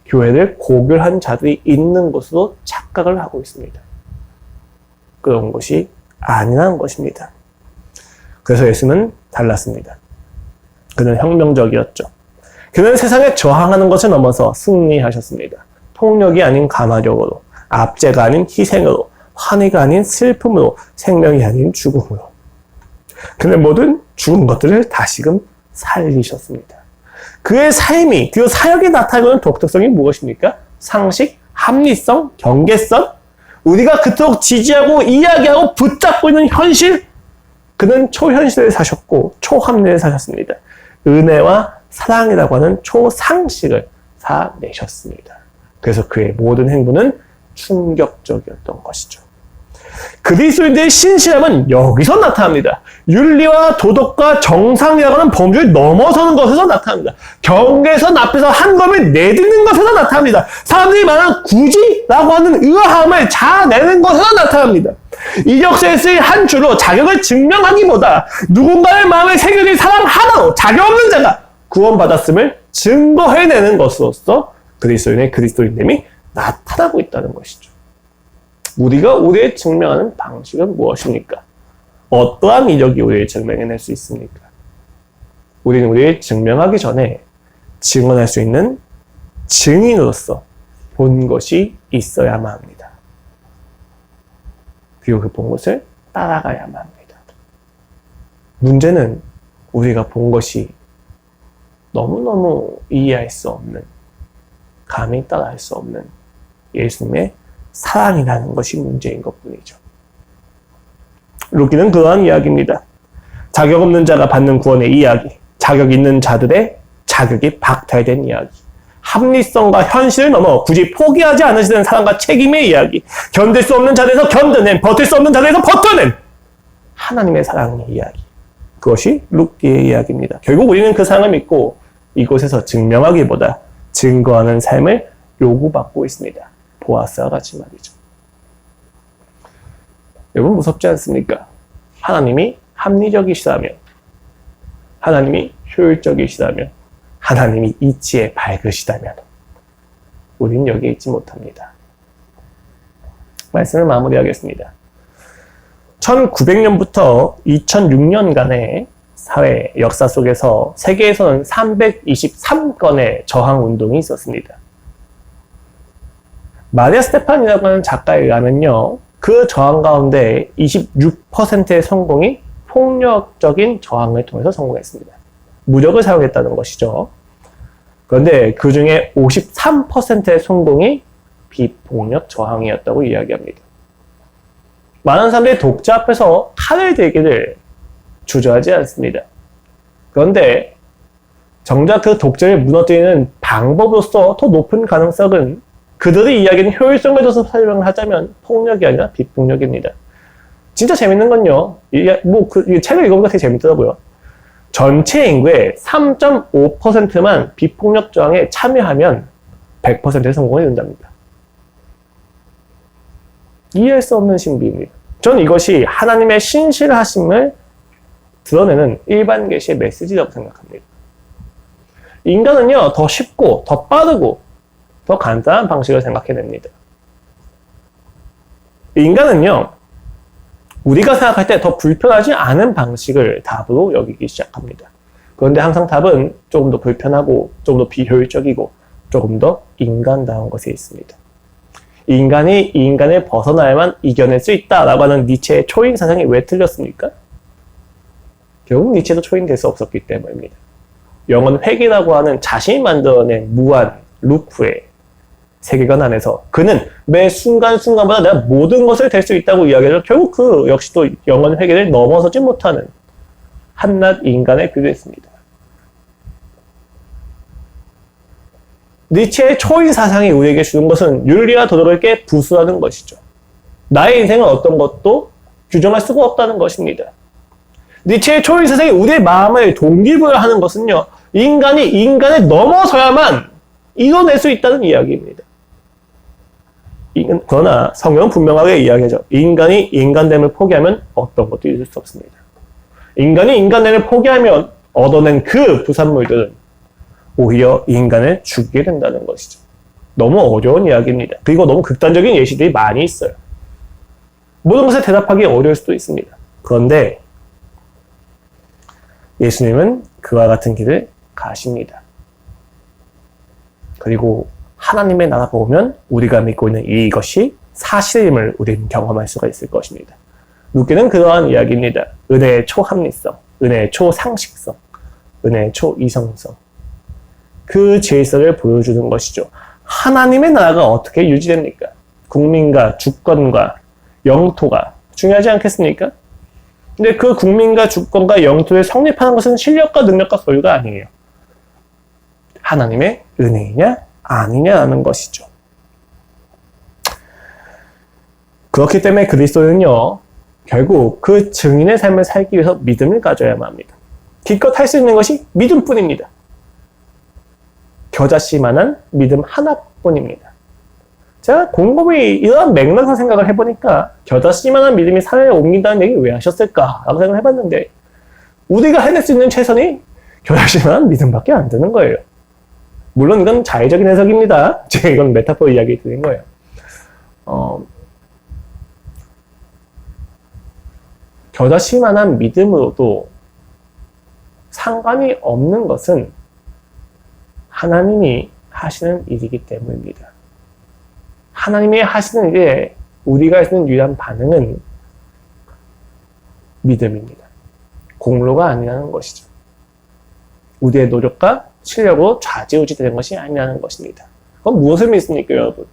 교회를 고결한 자들이 있는 것으로 착각을 하고 있습니다. 그런 것이 아니라는 것입니다. 그래서 예수는 달랐습니다. 그는 혁명적이었죠. 그는 세상에 저항하는 것을 넘어서 승리하셨습니다. 폭력이 아닌 감화력으로, 압제가 아닌 희생으로, 환희가 아닌 슬픔으로, 생명이 아닌 죽음으로. 그는 모든 죽은 것들을 다시금 살리셨습니다. 그의 삶이, 그 사역에 나타나는 독특성이 무엇입니까? 상식, 합리성, 경계성, 우리가 그토록 지지하고 이야기하고 붙잡고 있는 현실, 그는 초현실을 사셨고 초합리를 사셨습니다. 은혜와 사랑이라고 하는 초상식을 사내셨습니다. 그래서 그의 모든 행보는 충격적이었던 것이죠. 그리스도인들의 신실함은 여기서 나타납니다. 윤리와 도덕과 정상이라고 하는 범주를 넘어서는 것에서 나타납니다. 경계선 앞에서 한 걸음을 내딛는 것에서 나타납니다. 사람들이 말하는 굳이라고 하는 의아함을 자아내는 것에서 나타납니다. 이적서에 쓰인 한 줄로 자격을 증명하기보다 누군가의 마음에 새겨진 사랑 하나로 자격 없는 자가 구원받았음을 증거해내는 것으로서 그리스도인의 그리스도인됨이 나타나고 있다는 것이죠. 우리가 우리의 증명하는 방식은 무엇입니까? 어떠한 이력이 우리를 증명해낼 수 있습니까? 우리는 우리를 증명하기 전에 증언할 수 있는 증인으로서 본 것이 있어야만 합니다. 그리고 그 본 것을 따라가야만 합니다. 문제는 우리가 본 것이 너무너무 이해할 수 없는, 감히 따라할 수 없는 예수님의 사랑이라는 것이 문제인 것뿐이죠. 루키는 그러한 이야기입니다. 자격 없는 자가 받는 구원의 이야기, 자격 있는 자들의 자격이 박탈된 이야기, 합리성과 현실을 넘어 굳이 포기하지 않으시는 사랑과 책임의 이야기, 견딜 수 없는 자리에서 견뎌낸, 버틸 수 없는 자리에서 버텨낸 하나님의 사랑의 이야기, 그것이 루키의 이야기입니다. 결국 우리는 그 사랑을 믿고 이곳에서 증명하기보다 증거하는 삶을 요구받고 있습니다. 보아스와 같이 말이죠. 여러분 무섭지 않습니까? 하나님이 합리적이시다면, 하나님이 효율적이시다면, 하나님이 이치에 밝으시다면 우리는 여기에 있지 못합니다. 말씀을 마무리하겠습니다. 1900년부터 2006년간의 사회 역사 속에서 세계에서는 323건의 저항 운동이 있었습니다. 마리아 스테판이라고 하는 작가에 의하면요, 그 저항 가운데 26%의 성공이 폭력적인 저항을 통해서 성공했습니다. 무력을 사용했다는 것이죠. 그런데 그 중에 53%의 성공이 비폭력 저항이었다고 이야기합니다. 많은 사람들이 독재 앞에서 칼을 들기를 주저하지 않습니다. 그런데 정작 그 독재를 무너뜨리는 방법으로서 더 높은 가능성은 그들의 이야기는 효율성에 대해서 설명을 하자면 폭력이 아니라 비폭력입니다. 진짜 재밌는 건요, 이 책을 읽어보니까 되게 재밌더라고요. 전체 인구의 3.5%만 비폭력 저항에 참여하면 100%의 성공이 된답니다. 이해할 수 없는 신비입니다. 저는 이것이 하나님의 신실하심을 드러내는 일반 계시의 메시지라고 생각합니다. 인간은요, 더 쉽고 더 빠르고 더 간단한 방식을 생각해냅니다. 인간은요, 우리가 생각할 때 더 불편하지 않은 방식을 답으로 여기기 시작합니다. 그런데 항상 답은 조금 더 불편하고 조금 더 비효율적이고 조금 더 인간다운 것에 있습니다. 인간이 인간을 벗어나야만 이겨낼 수 있다라고 하는 니체의 초인 사상이 왜 틀렸습니까? 결국 니체도 초인될 수 없었기 때문입니다. 영혼 회귀라고 하는 자신이 만들어낸 무한 루프의 세계관 안에서 그는 매 순간순간마다 내가 모든 것을 될 수 있다고 이야기해서 결국 그 역시도 영혼 회개를 넘어서지 못하는 한낱 인간에 비례했습니다. 니체의 초인 사상이 우리에게 주는 것은 윤리와 도덕을 깨 부수하는 것이죠. 나의 인생은 어떤 것도 규정할 수가 없다는 것입니다. 니체의 초인 사상이 우리의 마음을 동기부여하는 것은요, 인간이 인간을 넘어서야만 이뤄낼 수 있다는 이야기입니다. 그러나 성경은 분명하게 이야기하죠. 인간이 인간됨을 포기하면 어떤 것도 이룰 수 없습니다. 인간이 인간됨을 포기하면 얻어낸 그 부산물들은 오히려 인간을 죽이게 된다는 것이죠. 너무 어려운 이야기입니다. 그리고 너무 극단적인 예시들이 많이 있어요. 모든 것에 대답하기 어려울 수도 있습니다. 그런데 예수님은 그와 같은 길을 가십니다. 그리고 하나님의 나라가 오면 우리가 믿고 있는 이것이 사실임을 우리는 경험할 수가 있을 것입니다. 룻기는 그러한 이야기입니다. 은혜의 초합리성, 은혜의 초상식성, 은혜의 초이성성. 그 질서를 보여주는 것이죠. 하나님의 나라가 어떻게 유지됩니까? 국민과 주권과 영토가 중요하지 않겠습니까? 근데 그 국민과 주권과 영토에 성립하는 것은 실력과 능력과 소유가 아니에요. 하나님의 은혜이냐 아니냐라는 것이죠. 그렇기 때문에 그리스도는요, 결국 그 증인의 삶을 살기 위해서 믿음을 가져야만 합니다. 기껏 할 수 있는 것이 믿음뿐입니다. 겨자씨만한 믿음 하나뿐입니다. 제가 곰곰이 이런 맥락에서 생각을 해보니까 겨자씨만한 믿음이 산에 옮긴다는 얘기 왜 하셨을까? 라고 생각을 해봤는데 우리가 해낼 수 있는 최선이 겨자씨만한 믿음밖에 안 되는 거예요. 물론 이건 자의적인 해석입니다. 제가 이건 메타포 이야기 드린 거예요. 겨자씨만한 믿음으로도 상관이 없는 것은 하나님이 하시는 일이기 때문입니다. 하나님이 하시는 일에 우리가 할 수 있는 유일한 반응은 믿음입니다. 공로가 아니라는 것이죠. 우리의 노력과 실력으로 좌지우지되는 것이 아니라는 것입니다. 그럼 무엇을 믿습니까, 여러분?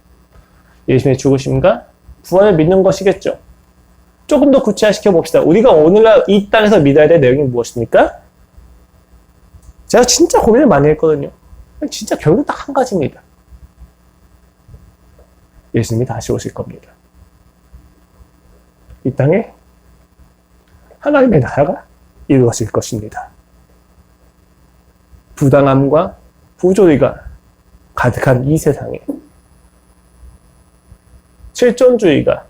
예수님의 죽으심과 부활을 믿는 것이겠죠. 조금 더 구체화시켜 봅시다. 우리가 오늘날 이 땅에서 믿어야 될 내용이 무엇입니까? 제가 진짜 고민을 많이 했거든요. 진짜 결국 딱 한 가지입니다. 예수님이 다시 오실 겁니다. 이 땅에 하나님의 나라가 이루어질 것입니다. 부당함과 부조리가 가득한 이 세상에 실존주의가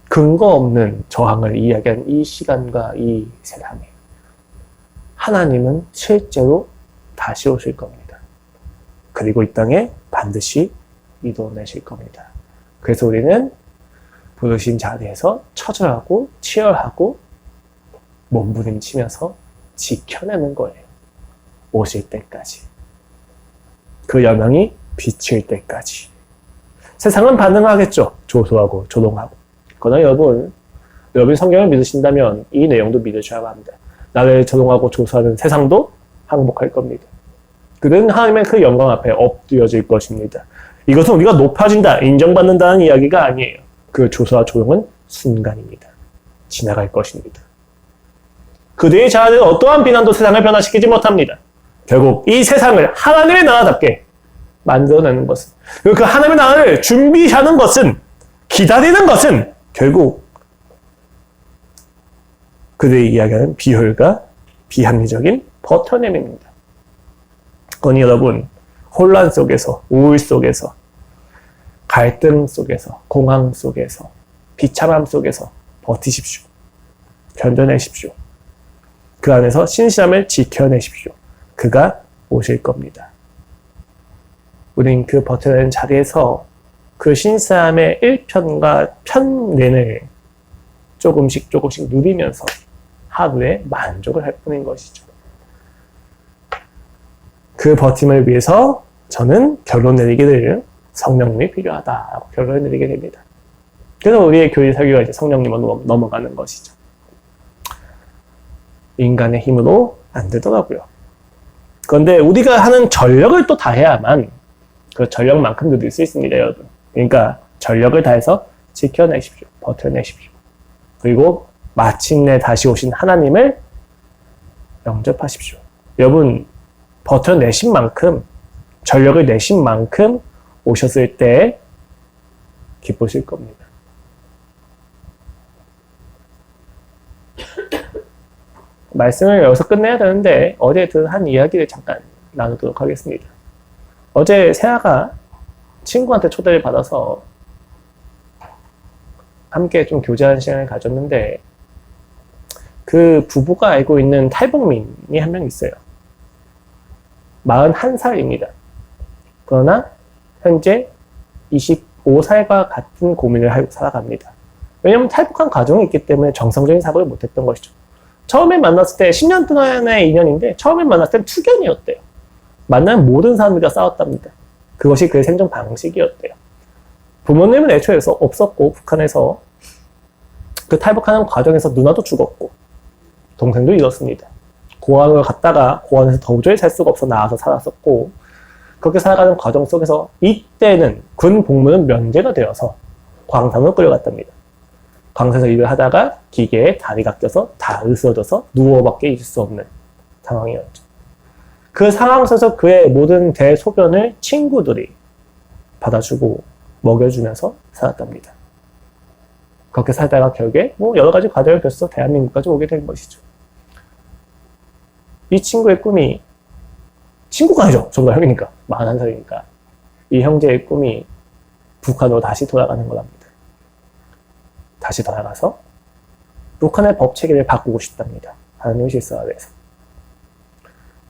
근거 없는 저항을 이야기한 이 시간과 이 세상에 하나님은 실제로 다시 오실 겁니다. 그리고 이 땅에 반드시 이뤄내실 겁니다. 그래서 우리는 부르신 자리에서 처절하고 치열하고 몸부림치면서 지켜내는 거예요. 오실 때까지. 그 여명이 비칠 때까지. 세상은 반응하겠죠. 조소하고 조롱하고. 그러나 여러분이 성경을 믿으신다면 이 내용도 믿으셔야 합니다. 나를 조롱하고 조소하는 세상도 항복할 겁니다. 그들은 하나님의 그 영광 앞에 엎드려질 것입니다. 이것은 우리가 높아진다, 인정받는다는 이야기가 아니에요. 그 조소와 조롱은 순간입니다. 지나갈 것입니다. 그들의 자아는 어떠한 비난도 세상을 변화시키지 못합니다. 결국 이 세상을 하나님의 나라답게 만들어내는 것은, 그 하나님의 나라를 준비하는 것은, 기다리는 것은 결국 그들이 이야기하는 비효율과 비합리적인 버텨냄입니다. 그러니 여러분, 혼란 속에서, 우울 속에서, 갈등 속에서, 공황 속에서, 비참함 속에서 버티십시오. 견뎌내십시오. 그 안에서 신실함을 지켜내십시오. 그가 오실 겁니다. 우린 그 버텨내는 자리에서 그 신실함의 일편과 편내를 조금씩 누리면서 하루에 만족을 할 뿐인 것이죠. 그 버팀을 위해서 저는 결론 내리기를 성령님이 필요하다라고 결론을 내리게 됩니다. 그래서 우리의 교회 설교가 이제 성령님으로 넘어가는 것이죠. 인간의 힘으로 안 되더라고요. 그런데 우리가 하는 전력을 또 다해야만 그 전력만큼 누릴 수 있습니다, 여러분. 그러니까 전력을 다해서 지켜내십시오. 버텨내십시오. 그리고 마침내 다시 오신 하나님을 영접하십시오. 여러분, 버텨내신 만큼, 전력을 내신 만큼 오셨을 때 기쁘실 겁니다. 말씀을 여기서 끝내야 되는데 어제 한 이야기를 잠깐 나누도록 하겠습니다. 어제 세아가 친구한테 초대를 받아서 함께 좀 교제하는 시간을 가졌는데 그 부부가 알고 있는 탈북민이 한 명 있어요. 41살입니다. 그러나 현재 25살과 같은 고민을 하고 살아갑니다. 왜냐하면 탈북한 가정이 있기 때문에 정상적인 사고를 못했던 것이죠. 처음에 만났을 때 10년 동안의 인연인데 처음에 만났을 땐 투견이었대요. 만난 모든 사람들과 싸웠답니다. 그것이 그의 생존 방식이었대요. 부모님은 애초에 없었고 북한에서 그 탈북하는 과정에서 누나도 죽었고 동생도 잃었습니다. 고아원을 갔다가 고아원에서 도저히 살 수가 없어 나와서 살았었고 그렇게 살아가는 과정 속에서 이때는 군 복무는 면제가 되어서 광산으로 끌려갔답니다. 광산에서 일을 하다가 기계에 다리가 껴서 다 으스러져서 누워밖에 있을 수 없는 상황이었죠. 그 상황 속에서 그의 모든 대소변을 친구들이 받아주고 먹여주면서 살았답니다. 그렇게 살다가 결국에 여러 가지 과정을 거쳐서 대한민국까지 오게 된 것이죠. 이 친구의 꿈이, 친구가 아니죠. 저보다 형이니까. 41살이니까. 이 형제의 꿈이 북한으로 다시 돌아가는 거랍니다. 다시 돌아가서 북한의 법 체계를 바꾸고 싶답니다. 하나님의 질서 아래에서.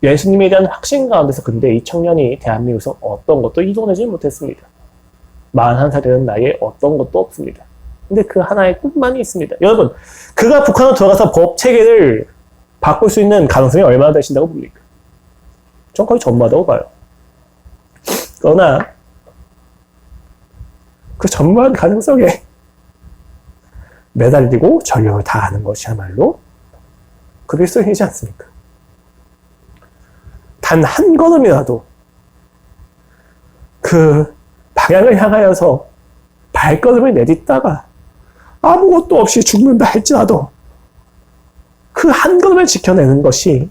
예수님에 대한 확신 가운데서 근데 이 청년이 대한민국에서 어떤 것도 이뤄내지 못했습니다. 41살 되는 나이에 어떤 것도 없습니다. 근데 그 하나의 꿈만이 있습니다. 여러분, 그가 북한으로 들어가서 법 체계를 바꿀 수 있는 가능성이 얼마나 되신다고 봅니까? 전 거의 전무하다고 봐요. 그러나 그 전무한 가능성에 매달리고 전력을 다하는 것이야말로 그리스도인이지 않습니까? 단 한 걸음이라도 그 방향을 향하여서 발걸음을 내딛다가 아무것도 없이 죽는다 할지라도 그 한 걸음을 지켜내는 것이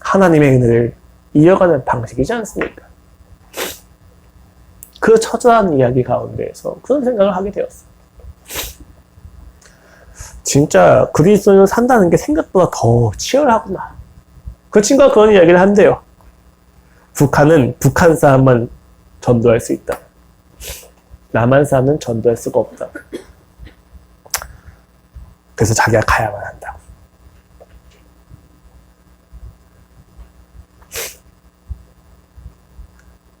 하나님의 은혜를 이어가는 방식이지 않습니까? 그 처절한 이야기 가운데에서 그런 생각을 하게 되었어요. 진짜 그리스도인으로 산다는 게 생각보다 더 치열하구나. 그 친구가 그런 이야기를 한대요. 북한은 북한 사람만 전도할 수 있다. 남한 사람은 전도할 수가 없다. 그래서 자기가 가야만 한다고.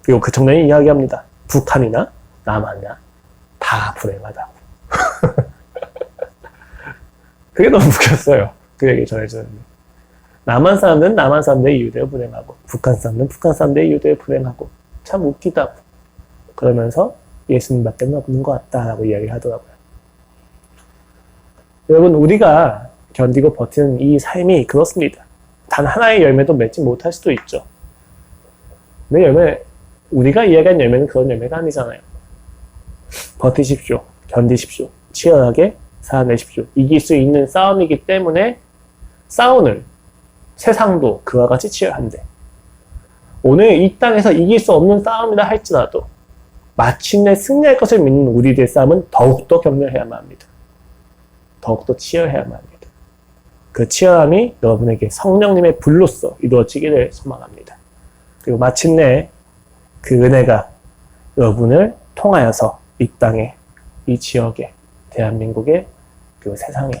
그리고 그 청년이 이야기합니다. 북한이나 남한이나 다 불행하다고. 그게 너무 웃겼어요. 그 얘기 전해주는데. 남한 사람들은 남한 사람들의 이유대로 불행하고 북한 사람들은 북한 사람들의 이유대로 불행하고 참 웃기다고. 그러면서 예수님밖에 없는 것 같다라고 이야기를 하더라고요. 여러분, 우리가 견디고 버티는 이 삶이 그렇습니다. 단 하나의 열매도 맺지 못할 수도 있죠. 근데 우리가 이야기한 열매는 그런 열매가 아니잖아요. 버티십시오. 견디십시오. 치열하게 살아내십시오. 이길 수 있는 싸움이기 때문에 싸우는 세상도 그와 같이 치열한데 오늘 이 땅에서 이길 수 없는 싸움이라 할지라도 마침내 승리할 것을 믿는 우리들의 싸움은 더욱더 격렬해야만 합니다. 더욱더 치열해야만 합니다. 그 치열함이 여러분에게 성령님의 불로써 이루어지기를 소망합니다. 그리고 마침내 그 은혜가 여러분을 통하여서 이 땅에, 이 지역에, 대한민국에, 그리고 세상에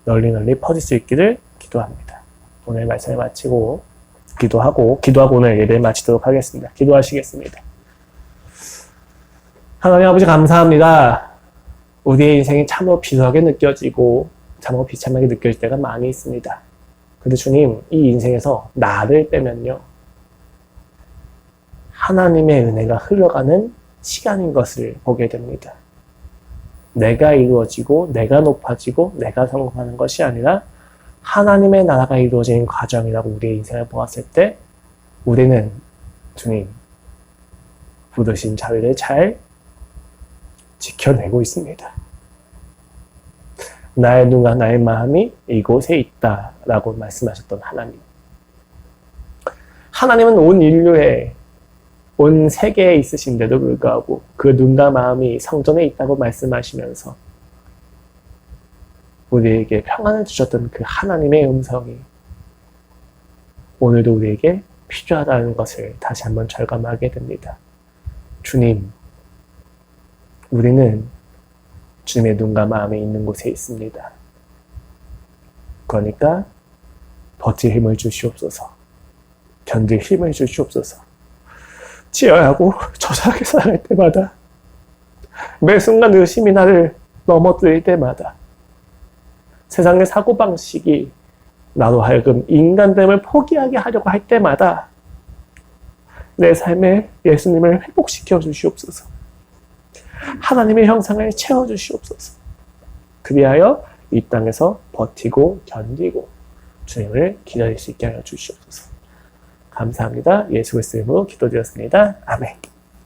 널리 퍼질 수 있기를 기도합니다. 오늘 말씀을 마치고 기도하고 오늘 예배를 마치도록 하겠습니다. 기도하시겠습니다. 하나님 아버지 감사합니다. 우리의 인생이 참으로 비석하게 느껴지고 참으로 비참하게 느껴질 때가 많이 있습니다. 근데 주님, 이 인생에서 나를 빼면요, 하나님의 은혜가 흘러가는 시간인 것을 보게 됩니다. 내가 이루어지고 내가 높아지고 내가 성공하는 것이 아니라 하나님의 나라가 이루어지는 과정이라고 우리의 인생을 보았을 때 우리는 주님 부르신 자리를 잘 지켜내고 있습니다. 나의 눈과 나의 마음이 이곳에 있다라고 말씀하셨던 하나님. 하나님은 온 인류에, 온 세계에 있으신데도 불구하고 그 눈과 마음이 성전에 있다고 말씀하시면서 우리에게 평안을 주셨던 그 하나님의 음성이 오늘도 우리에게 필요하다는 것을 다시 한번 절감하게 됩니다. 주님, 우리는 주님의 눈과 마음이 있는 곳에 있습니다. 그러니까 버틸 힘을 주시옵소서. 견딜 힘을 주시옵소서. 치열하고 처절하게 살아갈 때마다, 매 순간 의심이 나를 넘어뜨릴 때마다, 세상의 사고방식이 나로 하여금 인간됨을 포기하게 하려고 할 때마다 내 삶에 예수님을 회복시켜 주시옵소서. 하나님의 형상을 채워주시옵소서. 그리하여 이 땅에서 버티고 견디고 주님을 기다릴 수 있게 하여 주시옵소서. 감사합니다. 예수 그리스도의 이름으로 기도드렸습니다. 아멘.